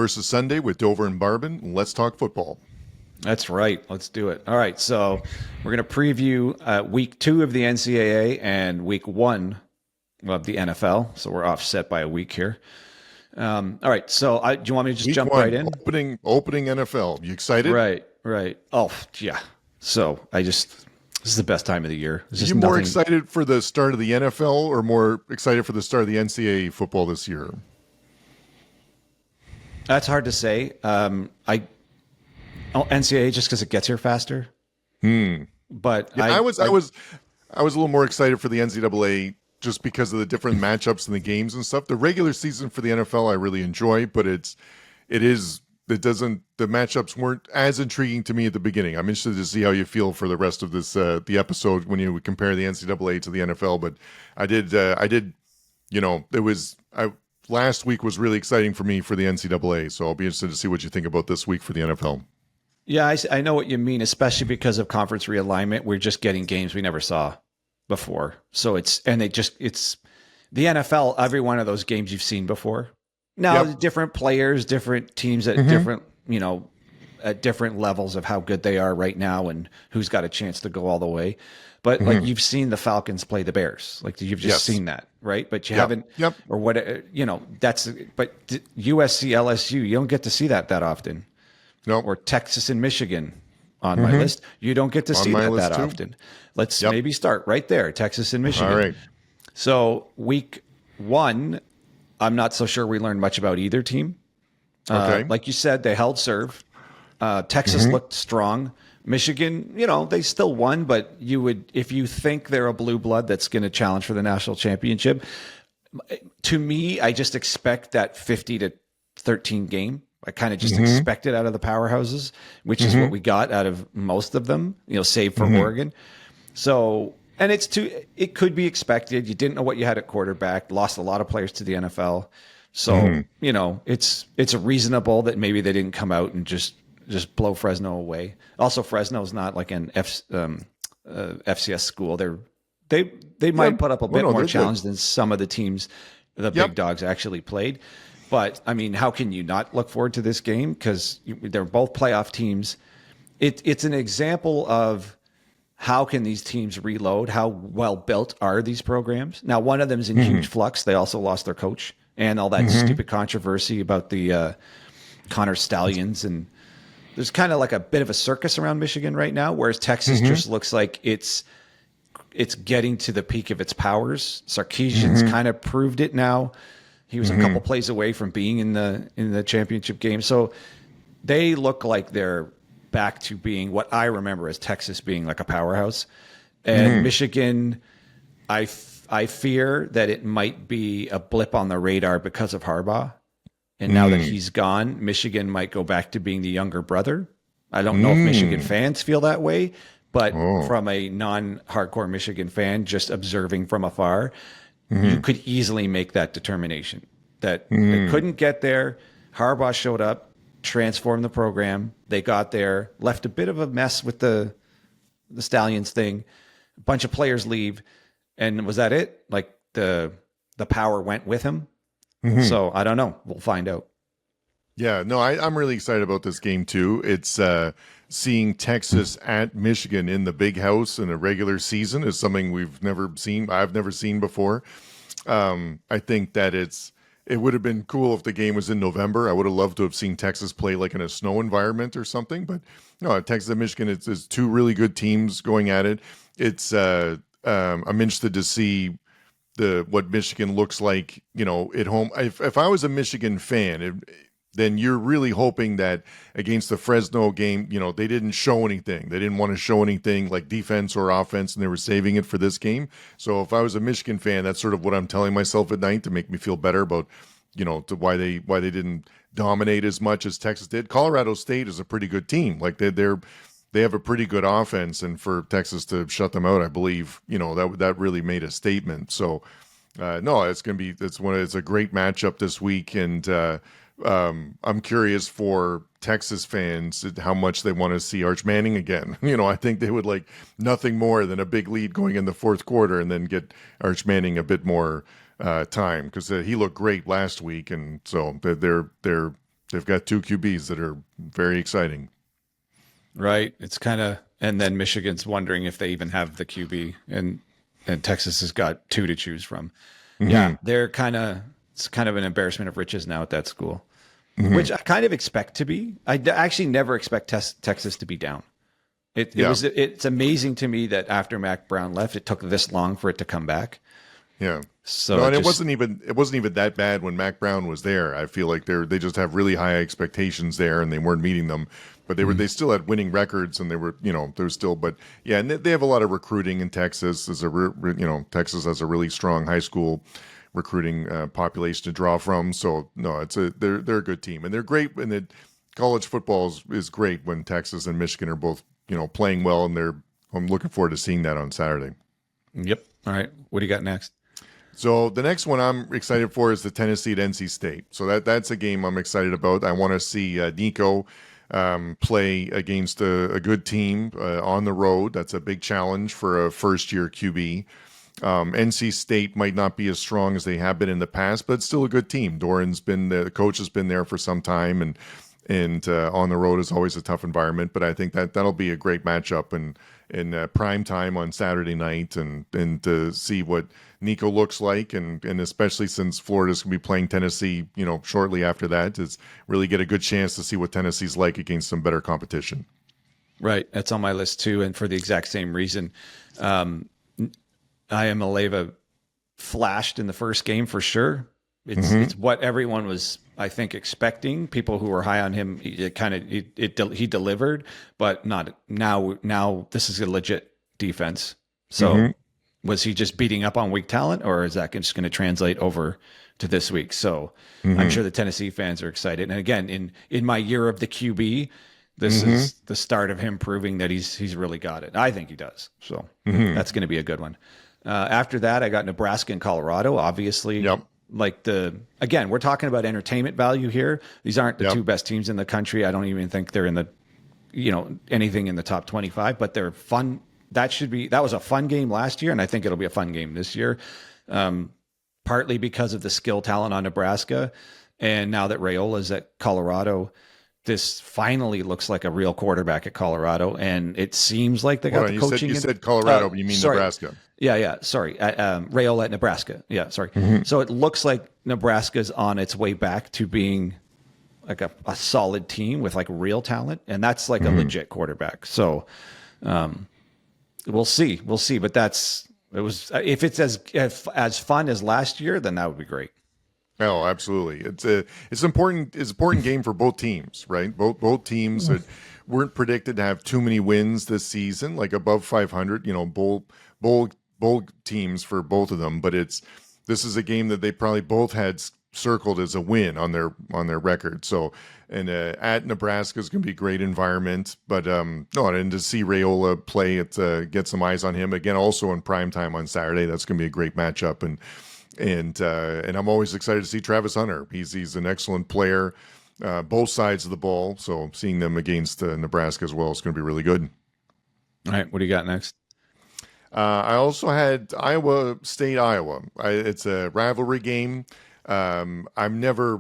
versus Sunday with Dover and Barban. Let's talk football. That's right. Let's do it. All right. So we're going to preview week 2 of the NCAA and week 1 of the NFL. So we're offset by a week here. All right. So do you want me to just Week jump 1, right in? Opening NFL. You excited? Right. Oh, yeah. So this is the best time of the year. Are you more excited for the start of the NFL or more excited for the start of the NCAA football this year? That's hard to say. NCAA just because it gets here faster. But yeah, I was a little more excited for the NCAA just because of the different matchups and the games and stuff. The regular season for the NFL I really enjoy, but the matchups weren't as intriguing to me at the beginning. I'm interested to see how you feel for the rest of this the episode when you compare the NCAA to the NFL. But last week was really exciting for me for the NCAA, so I'll be interested to see what you think about this week for the NFL. Yeah, I know what you mean, especially because of conference realignment. We're just getting games we never saw before. So it's the NFL, every one of those games you've seen before. Now, different players, different teams at different, at different levels of how good they are right now and who's got a chance to go all the way. But like you've seen the Falcons play the Bears, like you've just seen that, right? But you haven't, or what, but USC, LSU, you don't get to see that often. No. Or Texas and Michigan on my list. You don't get to see that often. Let's maybe start right there, Texas and Michigan. All right. So week 1, I'm not so sure we learned much about either team. Okay. Like you said, they held serve. Texas looked strong. Michigan, they still won, but if you think they're a blue blood that's going to challenge for the national championship, to me, I just expect that 50-13 game. I kind of just expect it out of the powerhouses, which is what we got out of most of them, save for Oregon. So, and it could be expected. You didn't know what you had at quarterback, lost a lot of players to the NFL. So, it's reasonable that maybe they didn't come out and just blow Fresno away. Also, Fresno's not like an FCS school. They might put up a bit more challenge than some of the teams the big dogs actually played. But, I mean, how can you not look forward to this game? Because they're both playoff teams. It's an example of how can these teams reload? How well built are these programs? Now, one of them is in huge flux. They also lost their coach and all that stupid controversy about the Connor Stallions. And there's kind of like a bit of a circus around Michigan right now, whereas Texas just looks like it's getting to the peak of its powers. Sarkisian's kind of proved it now. He was a couple plays away from being in the championship game. So they look like they're back to being what I remember as Texas being like a powerhouse. And Michigan, I fear that it might be a blip on the radar because of Harbaugh. And now that he's gone, Michigan might go back to being the younger brother. I don't know if Michigan fans feel that way, but from a non-hardcore Michigan fan, just observing from afar, you could easily make that determination that they couldn't get there. Harbaugh showed up, transformed the program. They got there, left a bit of a mess with the Stallions thing. A bunch of players leave, and was that it? Like the power went with him. So I don't know. We'll find out. Yeah, no, I'm really excited about this game too. It's seeing Texas at Michigan in the big house in a regular season is something we've never seen. I've never seen before. I think that it would have been cool if the game was in November. I would have loved to have seen Texas play like in a snow environment or something. But no, Texas and Michigan, it's two really good teams going at it. I'm interested to see what Michigan looks like, at home. If I was a Michigan fan, then you're really hoping that against the Fresno game, they didn't show anything. They didn't want to show anything like defense or offense, and they were saving it for this game. So if I was a Michigan fan, that's sort of what I'm telling myself at night to make me feel better about, to why they didn't dominate as much as Texas did. Colorado State is a pretty good team. Like they have a pretty good offense, and for Texas to shut them out, I believe, that really made a statement. So, no, it's a great matchup this week, and I'm curious for Texas fans how much they want to see Arch Manning again. I think they would like nothing more than a big lead going in the fourth quarter and then get Arch Manning a bit more time because he looked great last week, and so they're They've got two QBs that are very exciting. Right. It's kind of, and then Michigan's wondering if they even have the QB, and Texas has got two to choose from. Yeah, they're it's kind of an embarrassment of riches now at that school, which I kind of expect to be. Actually never expect Texas to be down. It's amazing to me that after Mac Brown left, it took this long for it to come back. Yeah. So No, and it wasn't even that bad when Mac Brown was there. I feel like they just have really high expectations there, and they weren't meeting them. But they still had winning records, and they were they're still. But yeah, and they have a lot of recruiting in Texas. Texas has a really strong high school recruiting population to draw from. So no, they're a good team, and they're great. And the college football is great when Texas and Michigan are both playing well, and I'm looking forward to seeing that on Saturday. Yep. All right. What do you got next? So the next one I'm excited for is the Tennessee at NC State. So that's a game I'm excited about. I want to see Nico play against a good team on the road. That's a big challenge for a first-year QB. NC State might not be as strong as they have been in the past, but it's still a good team. The coach has been there for some time, and on the road is always a tough environment. But I think that'll be a great matchup in prime time on Saturday night, and to see what Nico looks like, and especially since Florida's going to be playing Tennessee, shortly after that, is really get a good chance to see what Tennessee's like against some better competition. Right. That's on my list too. And for the exact same reason, Iamaleava flashed in the first game for sure. It's what everyone was, I think, expecting. People who were high on him, he delivered, but not now. Now this is a legit defense. So was he just beating up on weak talent, or is that just going to translate over to this week? So I'm sure the Tennessee fans are excited. And again, in my year of the QB, this is the start of him proving that he's really got it. I think he does. So that's going to be a good one. After that, I got Nebraska and Colorado, obviously. Yep. Again, we're talking about entertainment value here. These aren't the two best teams in the country. I don't even think they're in the, anything in the top 25, but they're fun. That was a fun game last year, and I think it'll be a fun game this year. Partly because of the skill talent on Nebraska. And now that Rayola's at Colorado, this finally looks like a real quarterback at Colorado. And it seems like they got the coaching. You said Colorado, but you mean sorry. Nebraska. Yeah. Sorry. Rayola at Nebraska. Yeah. Sorry. So it looks like Nebraska's on its way back to being like a solid team with like real talent. And that's like a legit quarterback. So we'll see. But if it's as fun as last year, then that would be great. Oh, absolutely. It's an important game for both teams, right? Both teams that weren't predicted to have too many wins this season, like above 500, bowl teams for both of them. But this is a game that they probably both had circled as a win on their record. So, and at Nebraska is going to be a great environment. But and to see Rayola play, get some eyes on him again, also in prime time on Saturday. That's going to be a great matchup. And I'm always excited to see Travis Hunter. He's an excellent player, both sides of the ball. So seeing them against Nebraska as well is going to be really good. All right, what do you got next? I also had Iowa State, Iowa. It's a rivalry game. I'm never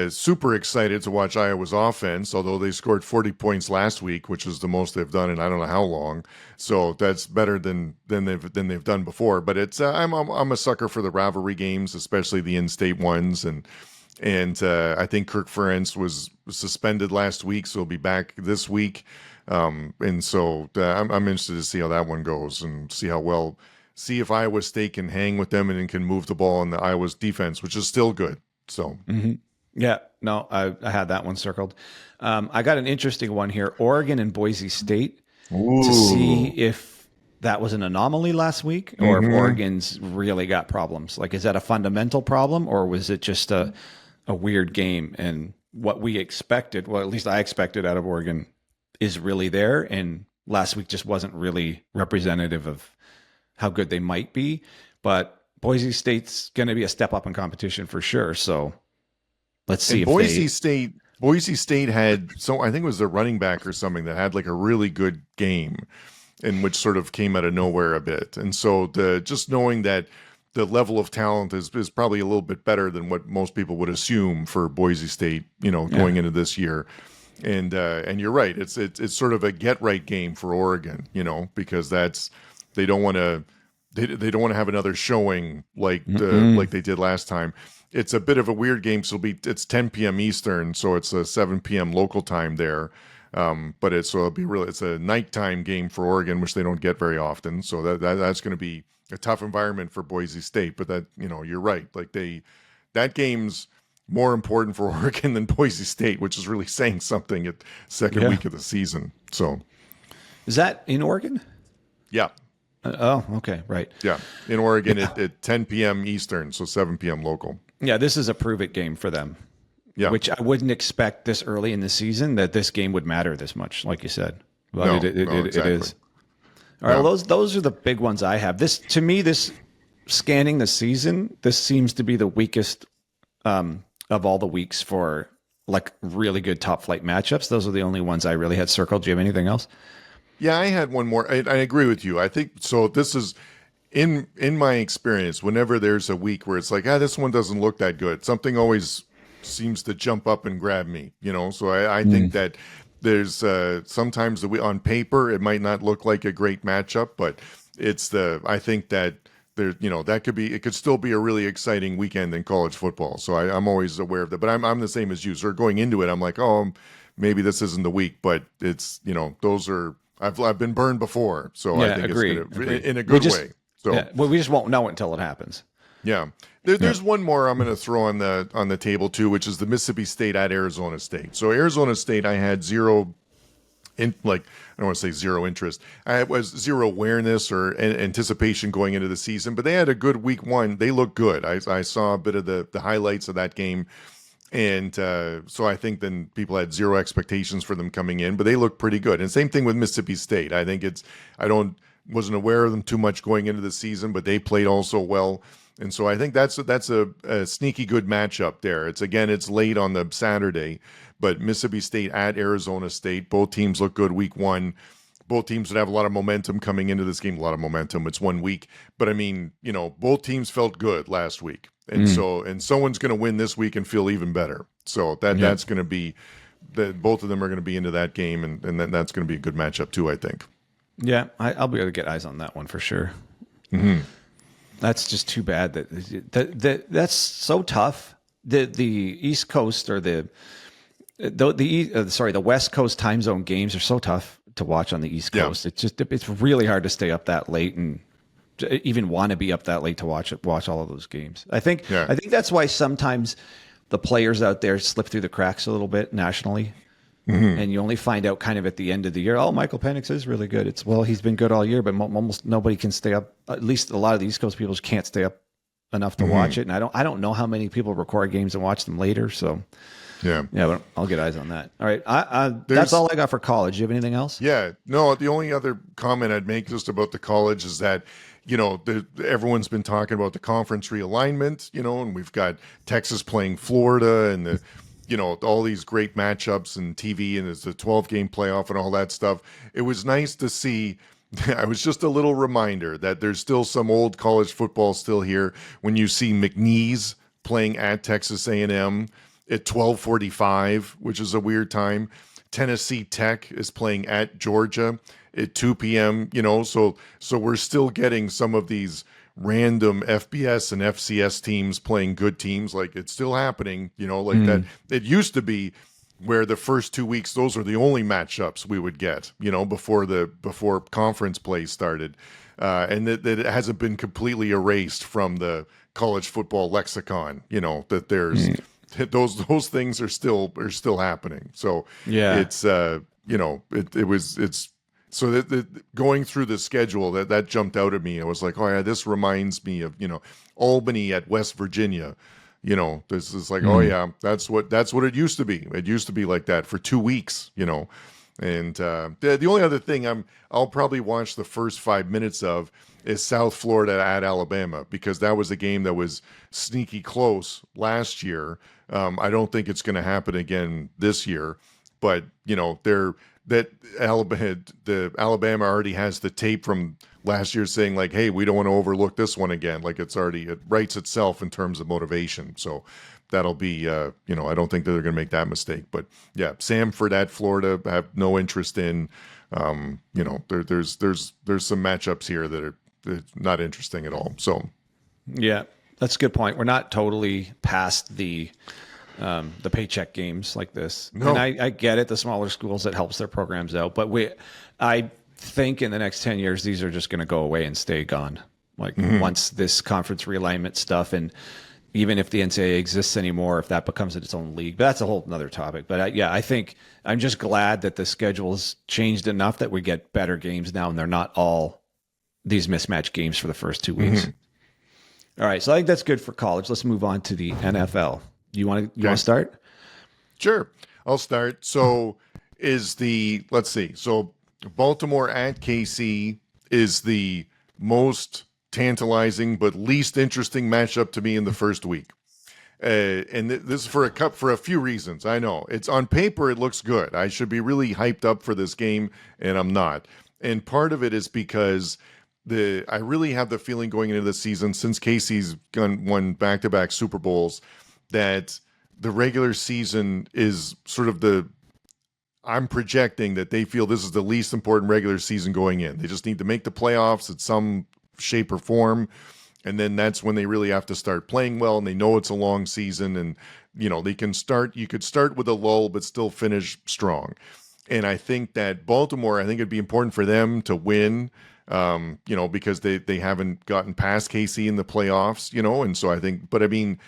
super excited to watch Iowa's offense, although they scored 40 points last week, which is the most they've done in I don't know how long. So that's better than they've done before. But I'm a sucker for the rivalry games, especially the in-state ones, and I think Kirk Ferentz was suspended last week, so he'll be back this week. And so I'm interested to see how that one goes and see if Iowa State can hang with them and can move the ball in the Iowa's defense, which is still good. So. Yeah, no, I had that one circled. I got an interesting one here, Oregon and Boise State, to see if that was an anomaly last week or if Oregon's really got problems. Like, is that a fundamental problem or was it just a weird game? And what we expected, well, at least I expected out of Oregon, is really there. And last week just wasn't really representative of how good they might be. But Boise State's going to be a step up in competition for sure. So let's see. Boise State had, so I think it was their running back or something that had like a really good game, in which sort of came out of nowhere a bit. And so just knowing that the level of talent is probably a little bit better than what most people would assume for Boise State, going into this year. And you're right. It's sort of a get right game for Oregon, because they don't want to they don't want to have another showing like they did last time. It's a bit of a weird game. So it's 10 p.m. Eastern, so it's a 7 p.m. local time there. But it's a nighttime game for Oregon, which they don't get very often. So that's going to be a tough environment for Boise State. But that you're right. Like that game's more important for Oregon than Boise State, which is really saying something at second week of the season. So, is that in Oregon? Yeah. Okay, right. Yeah, in Oregon at 10 p.m. Eastern, so 7 p.m. local. Yeah, this is a prove-it game for them. Yeah, which I wouldn't expect this early in the season that this game would matter this much, like you said. But exactly. It is. All right, well, those are the big ones I have. This scanning the season, this seems to be the weakest of all the weeks for like really good top flight matchups. Those are the only ones I really had circled. Do you have anything else? Yeah, I had one more. I agree with you. I think so. This is in my experience. Whenever there's a week where it's like, this one doesn't look that good, something always seems to jump up and grab me. So I think that there's sometimes on paper it might not look like a great matchup, but I think that there it could still be a really exciting weekend in college football. So I'm always aware of that. But I'm the same as you. So going into it, I'm like, maybe this isn't the week, but it's those are. I've been burned before, so I think it's in a good way. So we just won't know until it happens. Yeah, there's one more I'm going to throw on the table too, which is the Mississippi State at Arizona State. So Arizona State, I had zero, I don't want to say zero interest. I was zero awareness or anticipation going into the season, but they had a good week one. They looked good. I saw a bit of the highlights of that game. And so I think then people had zero expectations for them coming in, but they look pretty good. And same thing with Mississippi State. I think wasn't aware of them too much going into the season, but they played also well. And so I think that's a sneaky good matchup there. It's late on the Saturday, but Mississippi State at Arizona State, both teams look good week one. Both teams would have a lot of momentum coming into this game. A lot of momentum. It's 1 week, but I mean, both teams felt good last week. And someone's going to win this week and feel even better. So that's going to be both of them are going to be into that game, and then that's going to be a good matchup too, I think. Yeah, I'll be able to get eyes on that one for sure. Mm-hmm. That's just too bad that's so tough. The East Coast or the West Coast time zone games are so tough to watch on the East Coast. Yeah. It's really hard to stay up that late and even want to be up that late to watch all of those games. I think that's why sometimes the players out there slip through the cracks a little bit nationally. Mm-hmm. And you only find out kind of at the end of the year, Michael Penix is really good. He's been good all year, but almost nobody can stay up. At least a lot of the East Coast people can't stay up enough to watch it. And I don't know how many people record games and watch them later. So yeah, but I'll get eyes on that. All right. That's all I got for college. Do you have anything else? Yeah, no, the only other comment I'd make just about the college is that, everyone's been talking about the conference realignment, and we've got Texas playing Florida and all these great matchups and TV, and it's a 12-game playoff and all that stuff. It was nice to see. I was just a little reminder that there's still some old college football still here when you see McNeese playing at Texas A&M at 12:45, which is a weird time. Tennessee Tech is playing at Georgia at 2 p.m., so we're still getting some of these random FBS and FCS teams playing good teams. Like, it's still happening, that. It used to be where the first 2 weeks, those are the only matchups we would get, before conference play started. And that it hasn't been completely erased from the college football lexicon, that there's those things are still happening. So it's so that going through the schedule that jumped out at me. I was like, oh yeah, this reminds me of Albany at West Virginia. This is like, oh yeah, that's what it used to be. It used to be like that for 2 weeks. And the only other thing I'll probably watch the first 5 minutes of is South Florida at Alabama, because that was a game that was sneaky close last year. I don't think it's going to happen again this year, but Alabama already has the tape from last year saying like, hey, we don't want to overlook this one again. Like it writes itself in terms of motivation. So that'll be, I don't think that they're going to make that mistake. But yeah, Samford at Florida, I have no interest in. There's some matchups here that are not interesting at all. So yeah, that's a good point. We're not totally past the paycheck games like this. No. And I get it. The smaller schools, it helps their programs out. But I think in the next 10 years, these are just going to go away and stay gone. Like once this conference realignment stuff, and even if the NCAA exists anymore, if that becomes its own league, but that's a whole other topic. But I think I'm just glad that the schedule's changed enough that we get better games now, and they're not all these mismatched games for the first 2 weeks. All right. So I think that's good for college. Let's move on to the NFL. You want to start? Sure. I'll start. So let's see. So Baltimore at KC is the most tantalizing but least interesting matchup to me in the first week. And this is for a few reasons. I know it's on paper, it looks good. I should be really hyped up for this game, and I'm not. And part of it is because I really have the feeling going into the season, since Casey's won back-to-back Super Bowls, that the regular season is sort of I'm projecting that they feel this is the least important regular season going in. They just need to make the playoffs at some shape or form. And then that's when they really have to start playing well, and they know it's a long season, and you could start with a lull, but still finish strong. And I think that Baltimore, I think it'd be important for them to win, because they haven't gotten past KC in the playoffs, and so I think, but I mean,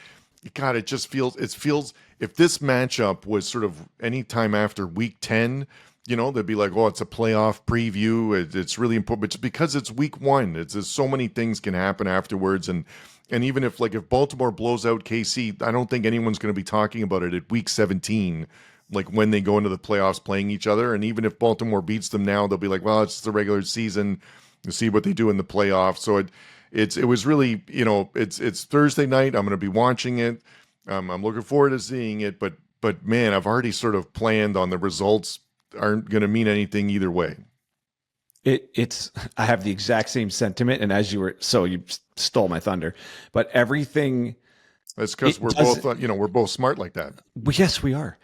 God, it feels if this matchup was sort of any time after week 10, they'd be like, oh, it's a playoff preview. It's really important, but it's because it's week 1. There's so many things can happen afterwards. And even if Baltimore blows out KC, I don't think anyone's going to be talking about it at week 17, like when they go into the playoffs playing each other. And even if Baltimore beats them now, they'll be like, well, it's just the regular season. You see what they do in the playoffs. So it was really, it's Thursday night. I'm going to be watching it. I'm looking forward to seeing it, but man, I've already sort of planned on the results aren't going to mean anything either way. I have the exact same sentiment, and you stole my thunder, but everything. That's because we're both smart like that. Yes, we are.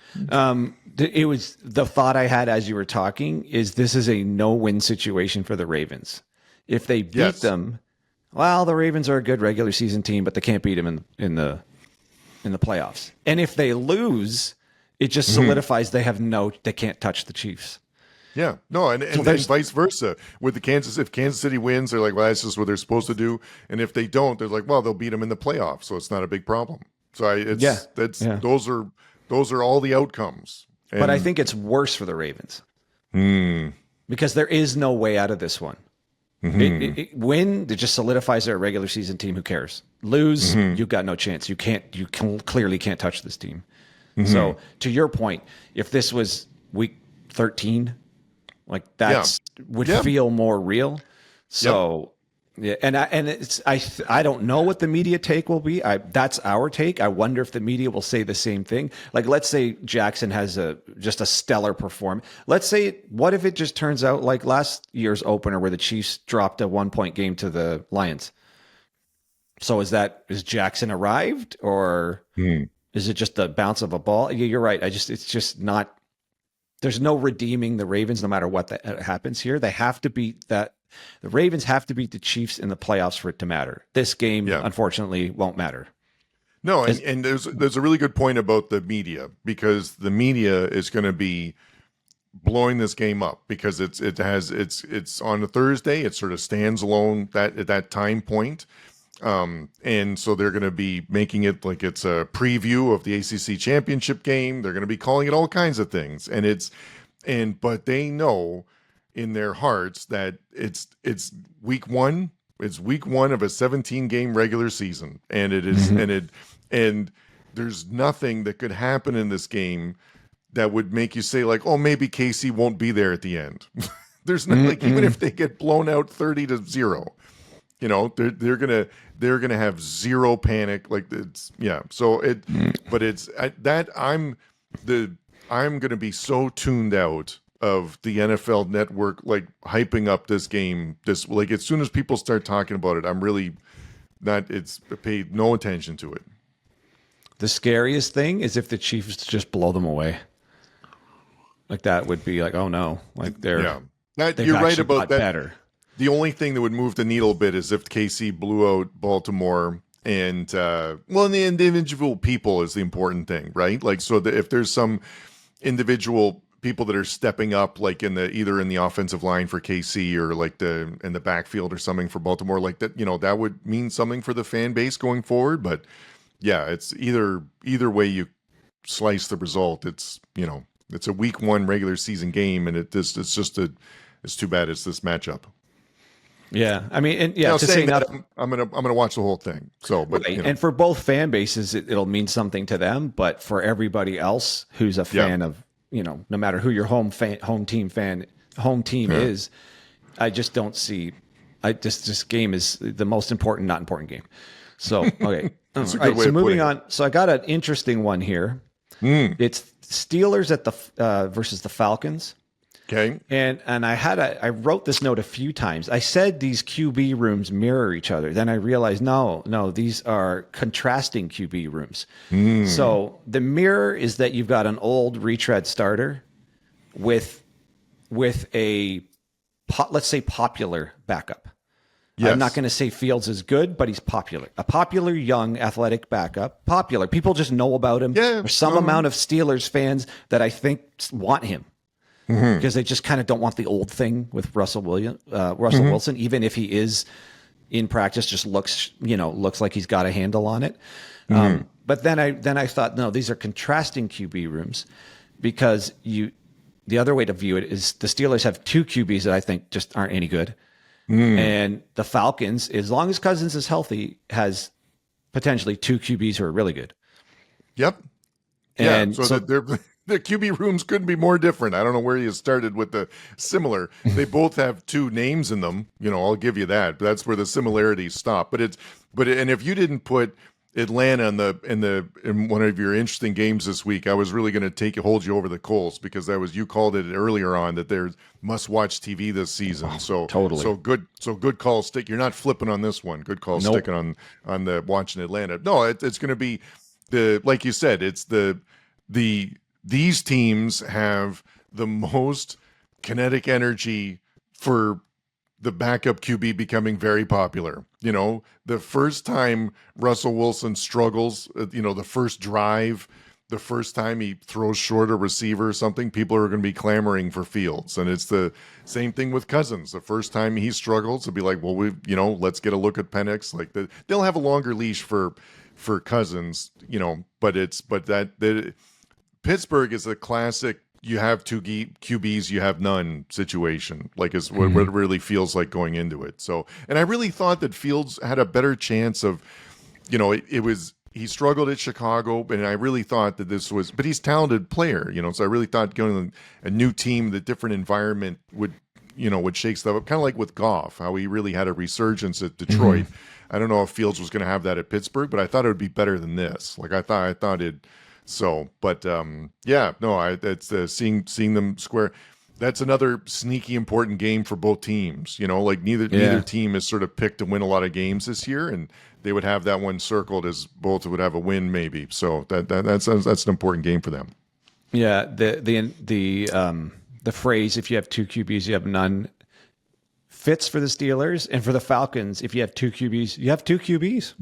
It was the thought I had as you were talking is this is a no-win situation for the Ravens. If they beat them, well, the Ravens are a good regular season team, but they can't beat them in the playoffs. And if they lose, it just solidifies they can't touch the Chiefs. Yeah, no, and vice versa. With if Kansas City wins, they're like, well, that's just what they're supposed to do. And if they don't, they're like, well, they'll beat them in the playoffs, so it's not a big problem. So those are all the outcomes. But I think it's worse for the Ravens because there is no way out of this one. Win, it just solidifies they're a regular season team. Who cares? Lose, you've got no chance. You clearly can't touch this team. So to your point, if this was week 13, like would feel more real. So yeah, and I don't know what the media take will be. That's our take. I wonder if the media will say the same thing. Like, let's say Jackson has just a stellar performance. Let's say, what if it just turns out like last year's opener where the Chiefs dropped a 1-point game to the Lions? So is Jackson arrived, or is it just the bounce of a ball? Yeah, you're right. It's just not. There's no redeeming the Ravens, no matter what happens here. They have to beat that. The Ravens have to beat the Chiefs in the playoffs for it to matter. This game, unfortunately, won't matter. No, and there's a really good point about the media, because the media is going to be blowing this game up because it's on a Thursday. It sort of stands alone at that time point. And so they're going to be making it like it's a preview of the ACC championship game. They're going to be calling it all kinds of things, but they know in their hearts that it's week 1. It's week 1 of a 17-game regular season, and it is, and there's nothing that could happen in this game that would make you say like, oh, maybe Casey won't be there at the end. There's not like, even if they get blown out 30-0. They're gonna have zero panic. Like it's So but I'm gonna be so tuned out of the NFL Network like hyping up this game. This like as soon as people start talking about it, I'm really not. It's paid no attention to it. The scariest thing is if the Chiefs just blow them away. Like that would be like, oh no, like they're you're right about that. Better. The only thing that would move the needle a bit is if KC blew out Baltimore. And and the individual people is the important thing, right? Like, so that if there's some individual people that are stepping up, like either in the offensive line for KC or like in the backfield or something for Baltimore, like that, that would mean something for the fan base going forward. But yeah, it's either way you slice the result, it's it's a week 1 regular season game, and it's too bad it's this matchup. Yeah, I mean, and to say that, I'm gonna watch the whole thing. So, but right. And for both fan bases, it'll mean something to them. But for everybody else who's a fan of, no matter who your home team is, I just don't see. This game is the most important, not important game. So okay, all right. So moving on. So I got an interesting one here. It's Steelers at the versus the Falcons. Okay. And I wrote this note a few times. I said these QB rooms mirror each other. Then I realized, no, these are contrasting QB rooms. So the mirror is that you've got an old retread starter with a, let's say, popular backup. Yes. I'm not going to say Fields is good, but he's popular. A popular, young, athletic backup. Popular. People just know about him. Yeah. There's some amount of Steelers fans that I think want him. Because they just kind of don't want the old thing with Russell Wilson, even if he is in practice, just looks like he's got a handle on it. But then I thought, no, these are contrasting QB rooms, because the other way to view it is the Steelers have 2 QBs that I think just aren't any good, and the Falcons, as long as Cousins is healthy, has potentially 2 QBs who are really good. Yep. And so the QB rooms couldn't be more different. I don't know where you started with the similar. They both have 2 names in them. I'll give you that. But that's where the similarities stop. And if you didn't put Atlanta in one of your interesting games this week, I was really going to hold you over the coals, because you called it earlier on that there's must-watch TV this season. Totally. So good call. You're not flipping on this one. Good call. Nope. Sticking on the watching Atlanta. No, it's going to be like you said. It's these teams have the most kinetic energy for the backup QB becoming very popular. The first time Russell Wilson struggles, the first drive, the first time he throws short a receiver or something, people are going to be clamoring for Fields. And it's the same thing with Cousins. The first time he struggles, it'll be like, well, let's get a look at Penix. Like they'll have a longer leash for Cousins, but Pittsburgh is a classic, you have 2 QBs, you have none situation, like is what it really feels like going into it. So, and I really thought that Fields had a better chance of, he struggled at Chicago, and I really thought that but he's a talented player, so I really thought going to a new team, the different environment would shake stuff up, kind of like with Goff, how he really had a resurgence at Detroit. I don't know if Fields was going to have that at Pittsburgh, but I thought it would be better than this. Like I thought it. So, but it's seeing them square. That's another sneaky important game for both teams. Like neither team is sort of picked to win a lot of games this year, and they would have that one circled as both would have a win maybe. So that's an important game for them. Yeah, the phrase "if you have 2 QBs, you have none" fits for the Steelers, and for the Falcons, if you have 2 QBs, you have 2 QBs.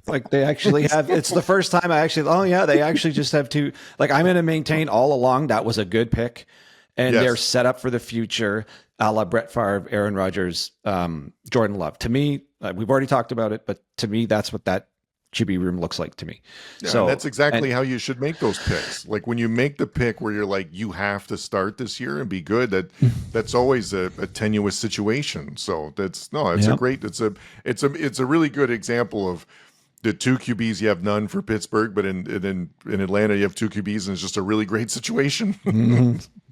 Like they actually have, it's the first time they actually just have 2. Like I'm going to maintain all along that was a good pick, and they're set up for the future, a la Brett Favre, Aaron Rodgers, Jordan Love. To me, we've already talked about it, but to me, that's what that QB room looks like to me. Yeah, so that's exactly how you should make those picks. Like when you make the pick where you're like, you have to start this year and be good, that's always a tenuous situation. So it's a really good example of the 2 QBs, you have none for Pittsburgh, but in Atlanta you have 2 QBs, and it's just a really great situation.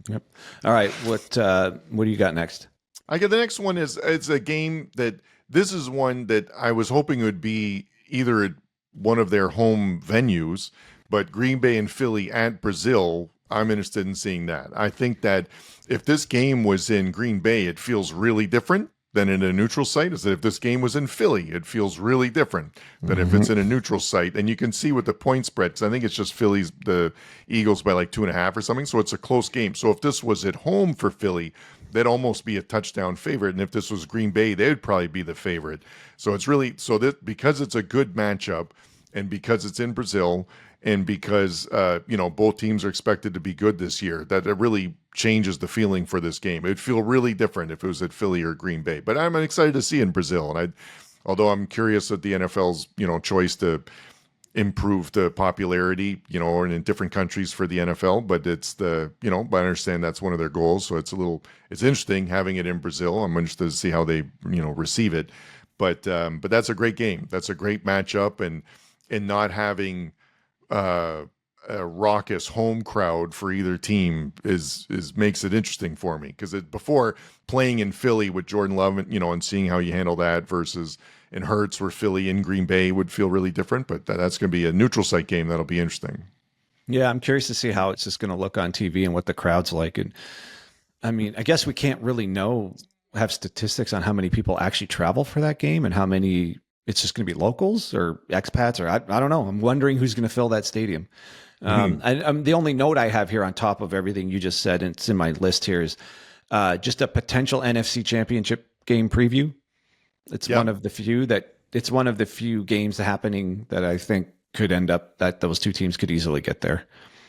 Yep. All right, what do you got next? I got the next one it's a game this is one that I was hoping would be either at one of their home venues, but Green Bay and Philly at Brazil I'm interested in seeing that. I think that if this game was in Green Bay, it feels really different than in a neutral site. Is that if this game was in Philly, it feels really different than if it's in a neutral site. And you can see with the point spread, because I think it's just Philly's, the Eagles by like 2.5 or something. So it's a close game. So if this was at home for Philly, they'd almost be a touchdown favorite. And if this was Green Bay, they'd probably be the favorite. So it's really, so that because it's a good matchup and because it's in Brazil, and because both teams are expected to be good this year, that it really changes the feeling for this game. It'd feel really different if it was at Philly or Green Bay. But I'm excited to see it in Brazil, and although I'm curious at the NFL's choice to improve the popularity, or in different countries for the NFL, but it's but I understand that's one of their goals. So it's interesting having it in Brazil. I'm interested to see how they receive it. But that's a great game. That's a great matchup, and not having a raucous home crowd for either team is makes it interesting for me, because before playing in Philly with Jordan Love, and seeing how you handle that versus in Hurts, where Philly in Green Bay would feel really different, but that's going to be a neutral site game that'll be interesting. Yeah, I'm curious to see how it's just going to look on TV and what the crowd's like. And I mean, I guess we can't really have statistics on how many people actually travel for that game and how many it's just going to be locals or expats, or I don't know. I'm wondering who's going to fill that stadium. And the only note I have here on top of everything you just said, and it's in my list here, is just a potential NFC Championship game preview. It's one of the few games happening that I think could end up that those two teams could easily get there.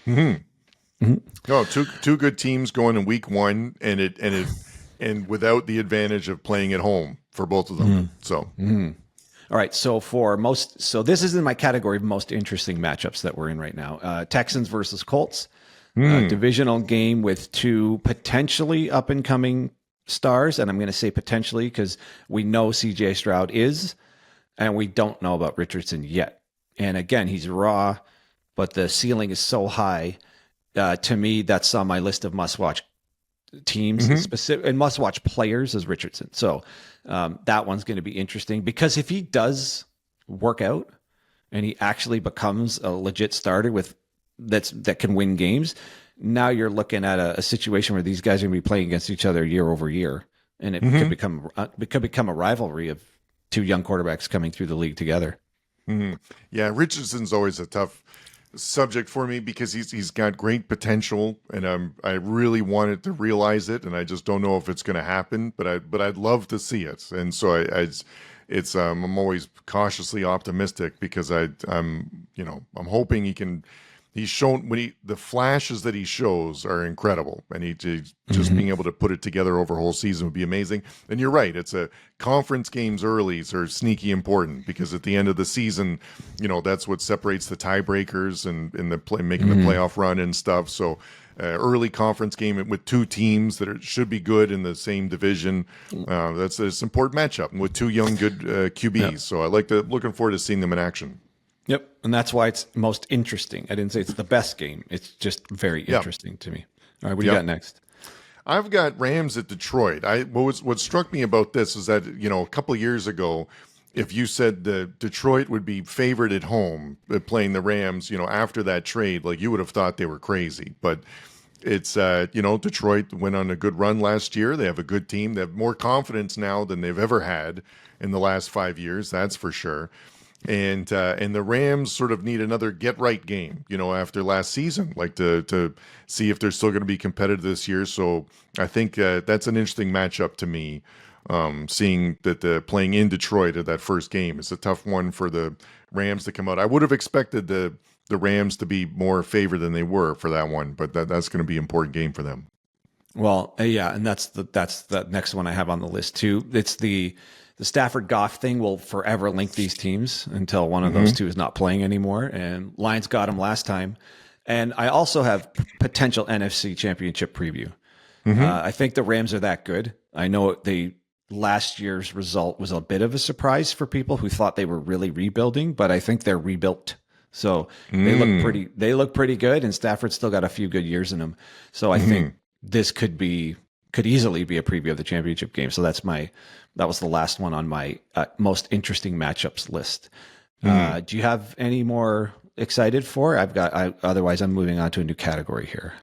No, two good teams going in week one, and without the advantage of playing at home for both of them. So. All right, so this is in my category of most interesting matchups that we're in right now. Texans versus Colts, divisional game with two potentially up-and-coming stars, and I'm going to say potentially because we know C.J. Stroud is, and we don't know about Richardson yet. And again, he's raw, but the ceiling is so high. To me, that's on my list of must-watch teams and must-watch players is Richardson. So that one's going to be interesting, because if he does work out and he actually becomes a legit starter that can win games, now you're looking at a situation where these guys are going to be playing against each other year over year, and it could become a rivalry of two young quarterbacks coming through the league together. Yeah, Richardson's always a tough subject for me because he's got great potential, and I really wanted to realize it, and I just don't know if it's going to happen. But I'd love to see it, and so I'm always cautiously optimistic because I'm hoping he can. He's shown the flashes that he shows are incredible, and he just being able to put it together over a whole season would be amazing. And you're right, it's a conference games early are sneaky important, because at the end of the season, that's what separates the tiebreakers and making the playoff run and stuff. So early conference game with two teams that should be good in the same division, that's an important matchup with two young good QBs. Yeah. So looking forward to seeing them in action. Yep, and that's why it's most interesting. I didn't say it's the best game. It's just very interesting to me. All right, what do you got next? I've got Rams at Detroit. What struck me about this is that, a couple of years ago, if you said the Detroit would be favored at home playing the Rams, after that trade, you would have thought they were crazy. But it's, Detroit went on a good run last year. They have a good team. They have more confidence now than they've ever had in the last 5 years. That's for sure. And the Rams sort of need another get right game, after last season, to see if they're still going to be competitive this year. So I think that's an interesting matchup to me. Seeing that playing in Detroit at that first game is a tough one for the Rams to come out. I would have expected the Rams to be more favored than they were for that one, but that's going to be an important game for them. Well, yeah, and that's the next one I have on the list too. It's the Stafford Goff thing will forever link these teams until one of those two is not playing anymore. And Lions got him last time. And I also have potential NFC Championship preview. I think the Rams are that good. I know last year's result was a bit of a surprise for people who thought they were really rebuilding, but I think they're rebuilt. So they look pretty good, and Stafford's still got a few good years in him. So I think this could easily be a preview of the championship game. So that was the last one on my most interesting matchups list. Do you have any more excited for? Otherwise I'm moving on to a new category here.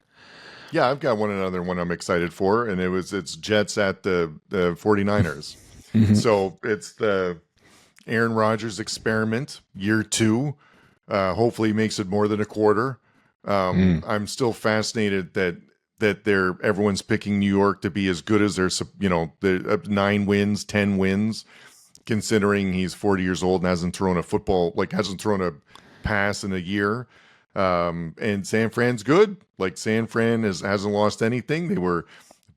Yeah, I've got another one I'm excited for, and it's Jets at the 49ers. So it's the Aaron Rodgers experiment, year 2. Hopefully he makes it more than a quarter. I'm still fascinated that everyone's picking New York to be as good as the 9 wins, 10 wins, considering he's 40 years old and hasn't thrown a pass in a year. And San Fran's good. Like San Fran hasn't lost anything. They were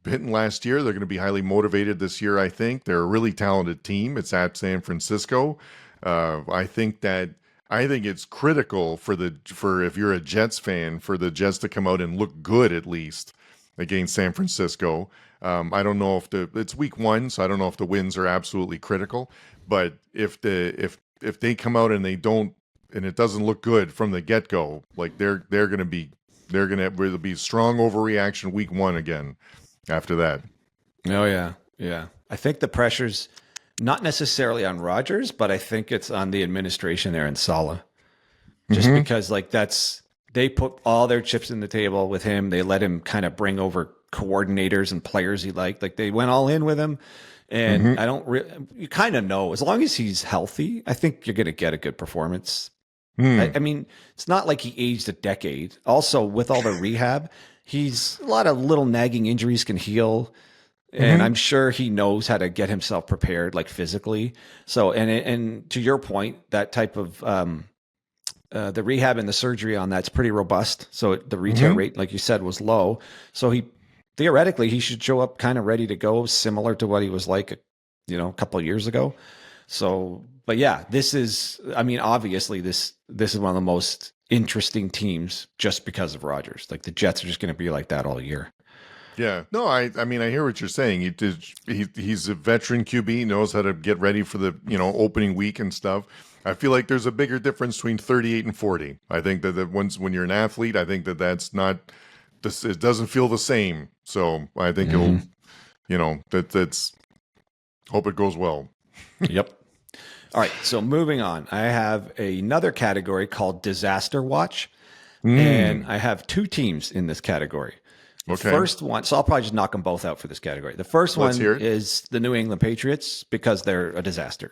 bitten last year. They're going to be highly motivated this year, I think. They're a really talented team. It's at San Francisco. I think it's critical for if you're a Jets fan, for the Jets to come out and look good at least against San Francisco. I don't know if it's week 1, so I don't know if the wins are absolutely critical. But if they come out and they don't, and it doesn't look good from the get-go, like there'll be strong overreaction week 1 again after that. Oh yeah. Yeah. I think the pressure's not necessarily on Rodgers, but I think it's on the administration there in Saleh. Just because they put all their chips in the table with him. They let him kind of bring over coordinators and players he liked. Like they went all in with him. And you kind of know, as long as he's healthy, I think you're going to get a good performance. I mean, it's not like he aged a decade. Also, with all the rehab, a lot of little nagging injuries can heal. And I'm sure he knows how to get himself prepared, like physically. So, and to your point, that type of, the rehab and the surgery on that's pretty robust. So the re-tear rate, like you said, was low. So theoretically, he should show up kind of ready to go, similar to what he was like, a couple of years ago. So, but yeah, obviously this is one of the most interesting teams just because of Rodgers. Like the Jets are just going to be like that all year. Yeah, no, I hear what you're saying. He's a veteran QB, he knows how to get ready for the opening week and stuff. I feel like there's a bigger difference between 38 and 40. I think that when you're an athlete, I think that's not this. It doesn't feel the same. So I think that's hope it goes well. Yep. All right. So moving on, I have another category called Disaster Watch, and I have 2 teams in this category. Okay. First one, so I'll probably just knock them both out for this category. The first one is the New England Patriots because they're a disaster.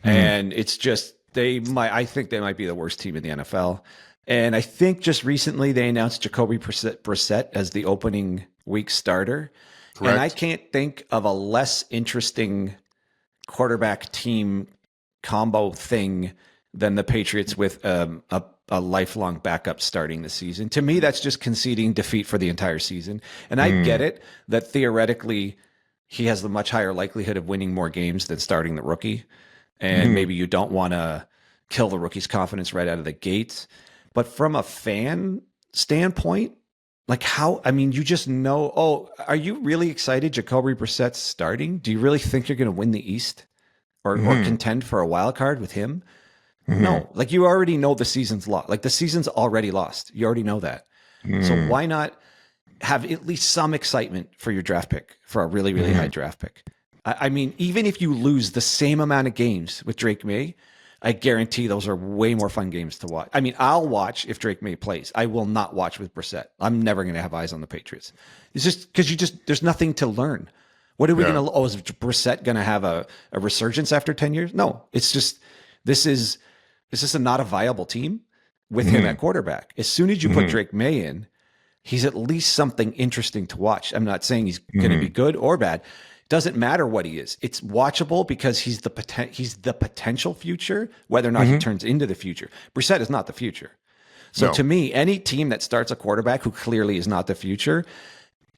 And it's just, I think they might be the worst team in the NFL. And I think just recently they announced Jacoby Brissett as the opening week starter. Correct. And I can't think of a less interesting quarterback team combo thing than the Patriots with a lifelong backup starting the season. To me, that's just conceding defeat for the entire season. And I get it that theoretically he has the much higher likelihood of winning more games than starting the rookie. And maybe you don't want to kill the rookie's confidence right out of the gate. But from a fan standpoint, you just know, are you really excited Jacoby Brissett's starting? Do you really think you're going to win the East or contend for a wild card with him? No, you already know the season's lost. The season's already lost. You already know that. So why not have at least some excitement for your draft pick, for a really, really high draft pick? I mean, even if you lose the same amount of games with Drake May, I guarantee those are way more fun games to watch. I mean, I'll watch if Drake May plays. I will not watch with Brissett. I'm never going to have eyes on the Patriots. It's just because there's nothing to learn. What are we going to, is Brissett going to have a resurgence after 10 years? No, it's just, this is not a viable team with him at quarterback. As soon as you put Drake May in, he's at least something interesting to watch. I'm not saying he's going to be good or bad. Doesn't matter what he is. It's watchable because he's the potential future, whether or not he turns into the future. Brissett is not the future. So to me, any team that starts a quarterback who clearly is not the future,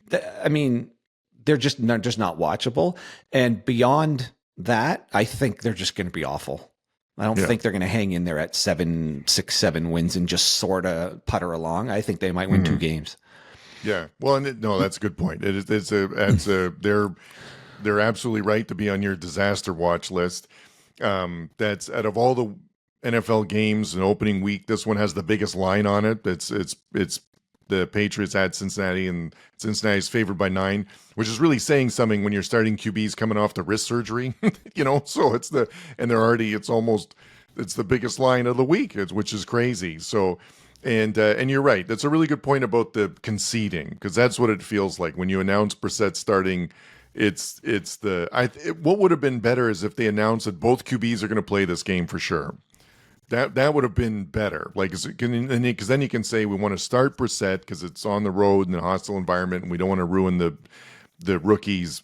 they're just not watchable. And beyond that, I think they're just going to be awful. I don't think they're going to hang in there at 7 wins and just sort of putter along. I think they might win 2 games. Yeah. Well, that's a good point. They're absolutely right to be on your disaster watch list. That's out of all the NFL games and opening week, this one has the biggest line on it. It's the Patriots at Cincinnati, and Cincinnati's favored by 9, which is really saying something when you're starting QBs coming off the wrist surgery, so it's the biggest line of the week, which is crazy. So And you're right. That's a really good point about the conceding, because that's what it feels like when you announce Brissett starting. What would have been better is if they announced that both QBs are going to play this game for sure. That would have been better. Like, because then you can say we want to start Brissett because it's on the road in a hostile environment, and we don't want to ruin the rookies,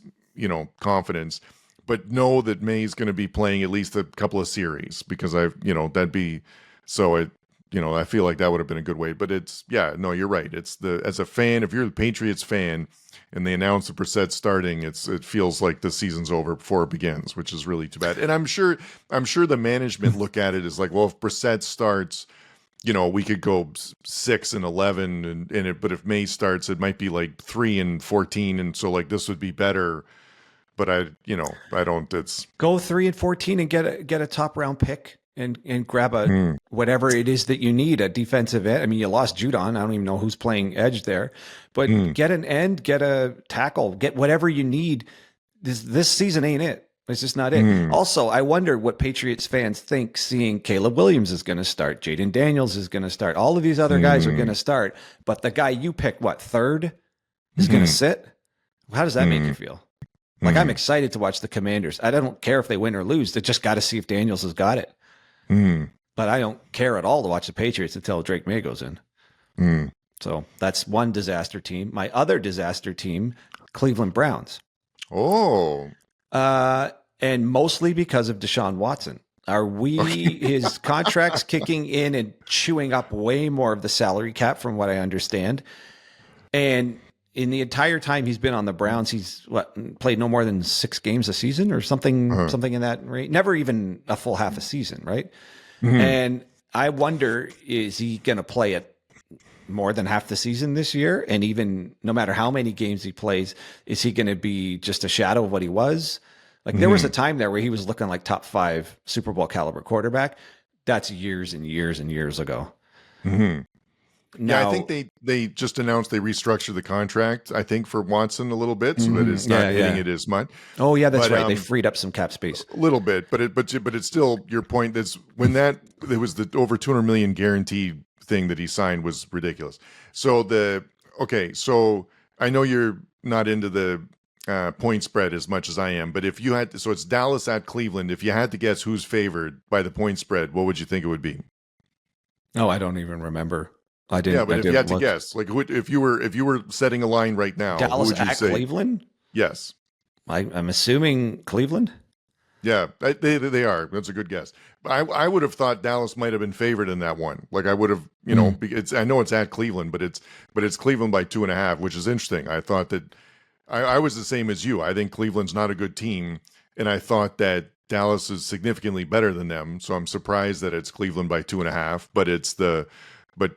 confidence. But know that May's going to be playing at least a couple of series, because that'd be so it. I feel like that would have been a good way. But you're right. As a fan, if you're the Patriots fan and they announce the Brissett starting, it feels like the season's over before it begins, which is really too bad. And I'm sure the management look at it as like, well, if Brissett starts, we could go 6-11 but if May starts, it might be like 3-14. And so like, this would be better. But I don't, it's go 3-14 and get a top round pick. And grab whatever it is that you need, a defensive end. I mean, you lost Judon. I don't even know who's playing edge there, but get an end, get a tackle, get whatever you need. This season ain't it. It's just not it. Also, I wonder what Patriots fans think seeing Caleb Williams is going to start, Jaden Daniels is going to start, all of these other guys are going to start, but the guy you picked, third, is going to sit. How does that make you feel? Like, I'm excited to watch the Commanders. I don't care if they win or lose. They just got to see if Daniels has got it. But I don't care at all to watch the Patriots until Drake May goes in. So that's one disaster team. My other disaster team, Cleveland Browns. Oh. And mostly because of Deshaun Watson. His contract's kicking in and chewing up way more of the salary cap from what I understand. And in the entire time he's been on the Browns, he's played no more than 6 games a season or something in that rate. Never even a full half a season, right? And I wonder, is he going to play it more than half the season this year? And even no matter how many games he plays, is he going to be just a shadow of what he was? Like, there was a time there where he was looking like top 5 Super Bowl caliber quarterback. That's years and years and years ago. Now, I think they just announced they restructured the contract, I think, for Watson a little bit, so that it's not hitting it as much. Oh yeah, that's right. They freed up some cap space a little bit, but it's still your point. That's when there was the over $200 million guaranteed thing that he signed was ridiculous. So so I know you're not into the point spread as much as I am, but if you had to, so it's Dallas at Cleveland. If you had to guess who's favored by the point spread, what would you think it would be? Oh, I don't even remember. I didn't. Yeah, but if you had to guess, like, if you were setting a line right now, Dallas who would you at say? Cleveland? Yes. I'm assuming Cleveland. Yeah, they are. That's a good guess. I would have thought Dallas might have been favored in that one. Like, I would have, I know it's at Cleveland, but it's Cleveland by 2.5, which is interesting. I thought that I was the same as you. I think Cleveland's not a good team, and I thought that Dallas is significantly better than them. So I'm surprised that it's Cleveland by 2.5. But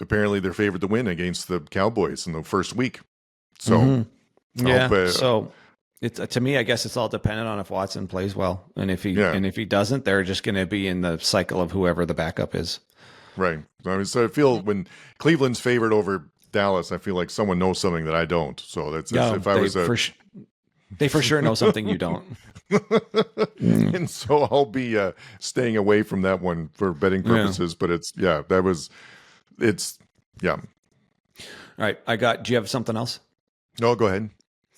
apparently they're favored to win against the Cowboys in the first week. So so it's to me, I guess it's all dependent on if Watson plays well, and if he doesn't, they're just going to be in the cycle of whoever the backup is. Right. So I feel when Cleveland's favored over Dallas, I feel like someone knows something that I don't. So they for sure know something you don't. And so I'll be staying away from that one for betting purposes. But All right. Do you have something else? No, go ahead.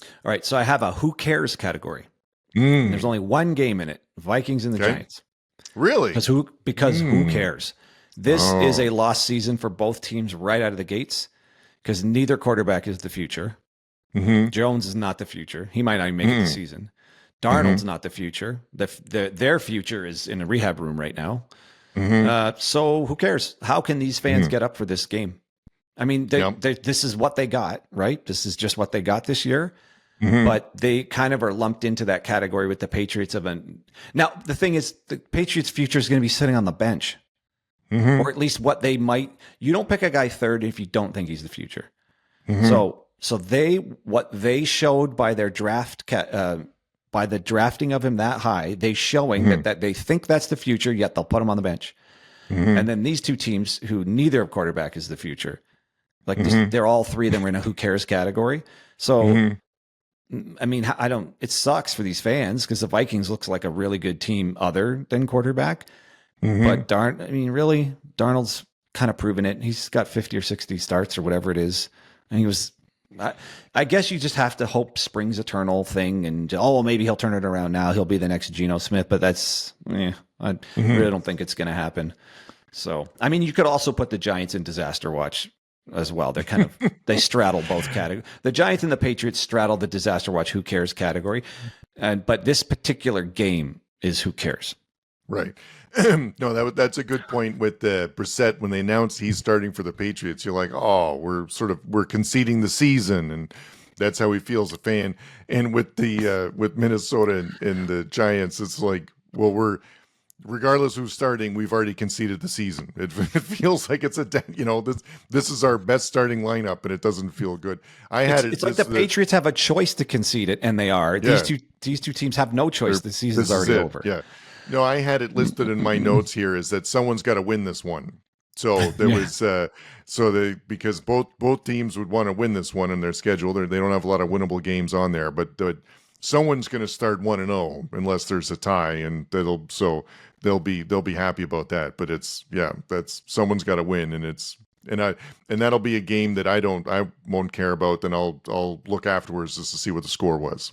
All right. So I have a who cares category. There's only one game in it. Vikings and the Giants. Really? Because who cares? This is a lost season for both teams right out of the gates, because neither quarterback is the future. Jones is not the future. He might not even make it this season. Darnold's not the future. Their future is in a rehab room right now. So who cares? How can these fans get up for this game? I mean, this is what they got, right? This is just what they got this year. But they kind of are lumped into that category with the Patriots now, the thing is, the Patriots' future is going to be sitting on the bench. Or at least what they might. You don't pick a guy third if you don't think he's the future. So what they showed by their draft, by the drafting of him that high, they showing that they think that's the future, yet they'll put him on the bench. And then these two teams, who neither quarterback is the future, like they're all three of them are in a who cares category. So, I mean, it sucks for these fans because the Vikings looks like a really good team other than quarterback. But really, Darnold's kind of proven it. He's got 50 or 60 starts or whatever it is. And he was, I guess you just have to hope spring's eternal thing. And, well, maybe he'll turn it around now. He'll be the next Geno Smith, but that's, I really don't think it's going to happen. So, I mean, you could also put the Giants in disaster watch as well. They're kind of, they straddle both categories. The Giants and the Patriots straddle the disaster watch, who cares category. But this particular game is who cares. Right. No, that's a good point with Brissett. When they announced he's starting for the Patriots, you're like, oh, we're conceding the season, and that's how we feel as a fan. And with with Minnesota and the Giants, it's like, well, regardless who's starting, we've already conceded the season. It feels like it's this is our best starting lineup, and it doesn't feel good. It's like the Patriots have a choice to concede it, and they are. These two teams have no choice. The season's already over. Yeah. No, I had it listed in my notes here is that someone's got to win this one. So there was because both teams would want to win this one in their schedule. They don't have a lot of winnable games on there, but someone's going to start 1-0 unless there's a tie, and they'll be happy about that. But that's someone's got to win, and that'll be a game that I won't care about. Then I'll look afterwards just to see what the score was.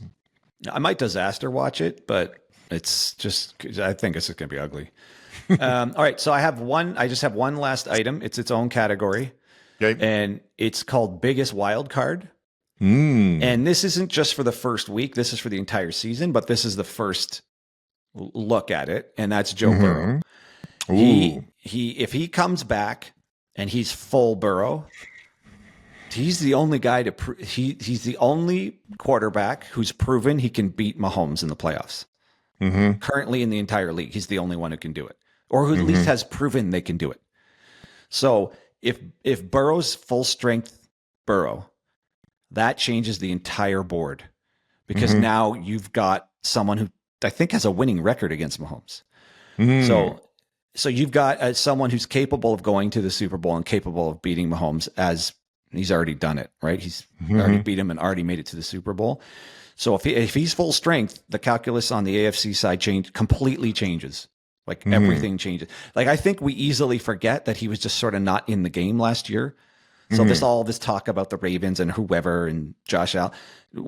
I might disaster watch it, but it's just, I think it's just going to be ugly. All right. So I just have one last item. It's its own category. Okay. And it's called Biggest Wild Card. And this isn't just for the first week. This is for the entire season, but this is the first look at it. And that's Joe Burrow. If he comes back and he's full Burrow, he's the only guy he's the only quarterback who's proven he can beat Mahomes in the playoffs. Currently in the entire league, he's the only one who can do it, or who at least has proven they can do it. So if Burrow's full strength Burrow, that changes the entire board, because now you've got someone who I think has a winning record against Mahomes. So you've got someone who's capable of going to the Super Bowl and capable of beating Mahomes, as he's already done it, right? He's already beat him and already made it to the Super Bowl. So if he's full strength, the calculus on the AFC side completely changes. Like everything changes. Like, I think we easily forget that he was just sort of not in the game last year. So all this talk about the Ravens and whoever and Josh Allen,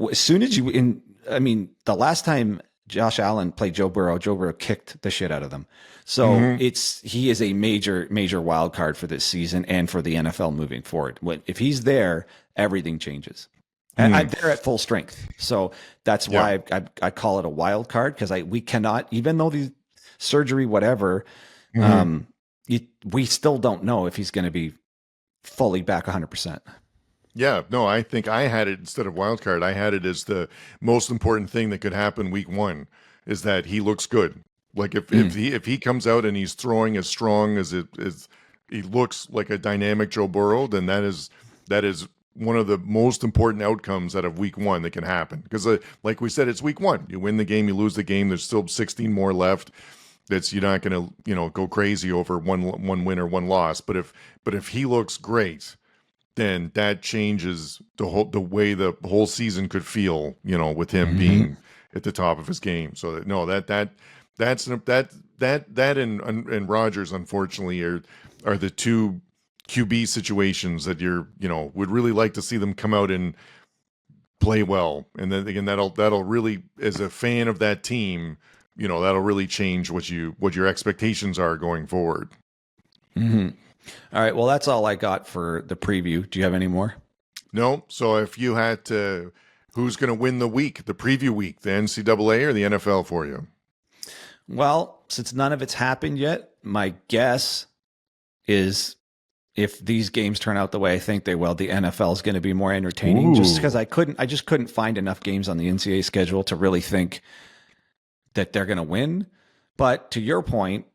as soon as the last time Josh Allen played Joe Burrow kicked the shit out of them. So he is a major, major wild card for this season and for the NFL moving forward. If he's there, everything changes. And they're at full strength. So that's why I call it a wild card, because we cannot, even though the surgery, whatever, we still don't know if he's going to be fully back 100%. Yeah, no, I think I had it instead of wild card. I had it as the most important thing that could happen week one is that he looks good. Like if he comes out and he's throwing as strong as he looks like a dynamic Joe Burrow, then that is one of the most important outcomes out of week one that can happen. Because like we said, it's week one. You win the game, you lose the game. There's still 16 more left. You're not going to go crazy over one win or one loss. But if he looks great, then that changes the way the whole season could feel. With him being at the top of his game. So no, that and Rodgers, unfortunately, are the two QB situations that would really like to see them come out and play well. And then again, that'll really, as a fan of that team, that'll really change what your expectations are going forward. All right. Well, that's all I got for the preview. Do you have any more? No. So if you had to, who's going to win the preview week, the NCAA or the NFL for you? Well, since none of it's happened yet, my guess is, if these games turn out the way I think they will, the NFL is going to be more entertaining. Just because I just couldn't find enough games on the NCAA schedule to really think that they're going to win. But to your point,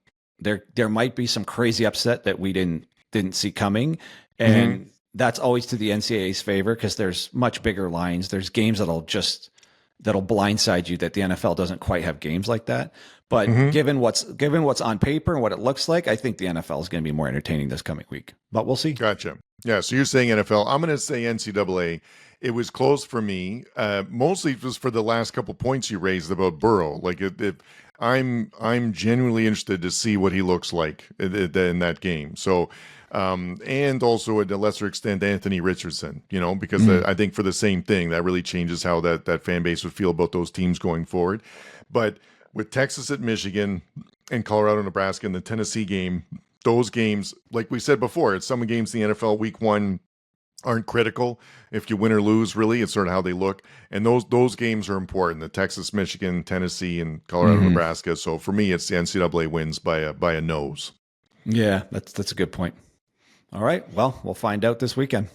there might be some crazy upset that we didn't see coming, and that's always to the NCAA's favor, because there's much bigger lines. There's games that'll blindside you that the NFL doesn't quite have games like that. But given what's on paper and what it looks like, I think the NFL is going to be more entertaining this coming week. But we'll see. Gotcha. Yeah, so you're saying NFL. I'm going to say NCAA. It was close for me, mostly just for the last couple points you raised about Burrow. Like, I'm genuinely interested to see what he looks like in that game. So, and also at a lesser extent, Anthony Richardson. Because I think for the same thing, that really changes how that fan base would feel about those teams going forward. But with Texas at Michigan and Colorado, Nebraska, and the Tennessee game, those games, like we said before, it's some games in the NFL Week 1 aren't critical if you win or lose. Really, it's sort of how they look, and those games are important. The Texas, Michigan, Tennessee, and Colorado, Nebraska. So for me, it's the NCAA wins by a nose. Yeah, that's a good point. All right, well, we'll find out this weekend.